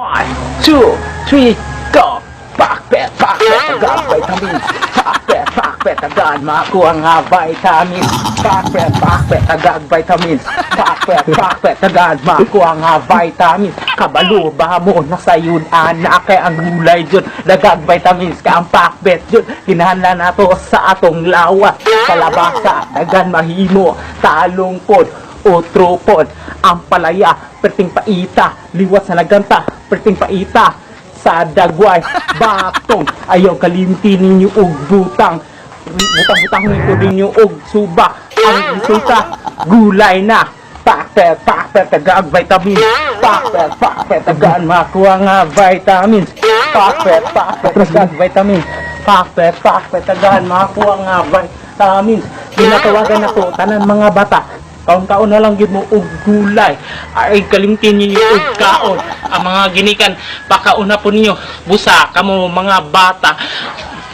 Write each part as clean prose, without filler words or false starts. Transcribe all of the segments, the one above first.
1, 2, 3, go! Pakpet, agad vitamin. Pakpet, agad makuha nga vitamin. Pakpet, agad vitamin. Pakpet, agad makuha nga vitamin. Kabalo ba mo na sayun anak kay ang gulay dyan. Dagag vitamins ka ang pakpet dyan. Kinahanglan nato sa atong lawas. Kalabasa, dagan mahimo, talongkod, utropod, ampalaya, perting paita, liwat sa naganta, perting paita, sa dagway, batong, ayaw kalimti ninyo og butang, butang-butang nito ninyo og suba, ang resulta, gulay na, pakpet, agad vitamin, pakpet, agad makuha nga vitamins, pakpet, agad vitamin, pakpet, agad makuha nga vitamins, ginatawagan na to, tanan mga bata, kaon-kaon na lang gid mo og gulay ay kalimtin ninyo og kaon ang mga ginikan pakauna po ninyo busa kamo mga bata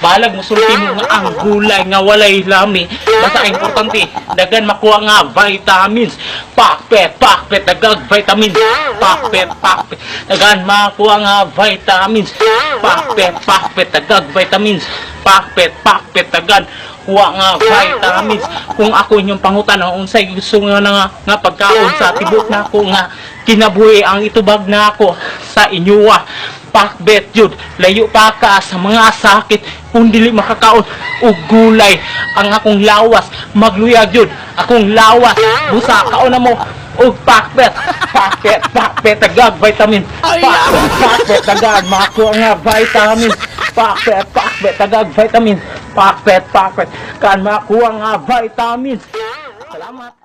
balag mo sulti mo nga ang gulay nga walay lami basta importante dagan makuha nga vitamins pakpet dagag vitamins pakpet dagan makuha nga vitamins pakpet dagag vitamins pakpet dagan kuha nga vitamins kung ako inyong pangutan unsay gusto nga pagkaon sa tibok na ako nga kinabuhi ang itubag na ako sa inyo pakbet yun layo pa ka sa mga sakit kung dili makakaon og gulay ang akong lawas magluyag yun akong lawas busa kaon na mo og pakbet agad vitamin pakbet agad makuha nga vitamins pakbet agad vitamin pakbet kan makuha nga vitamins salamat.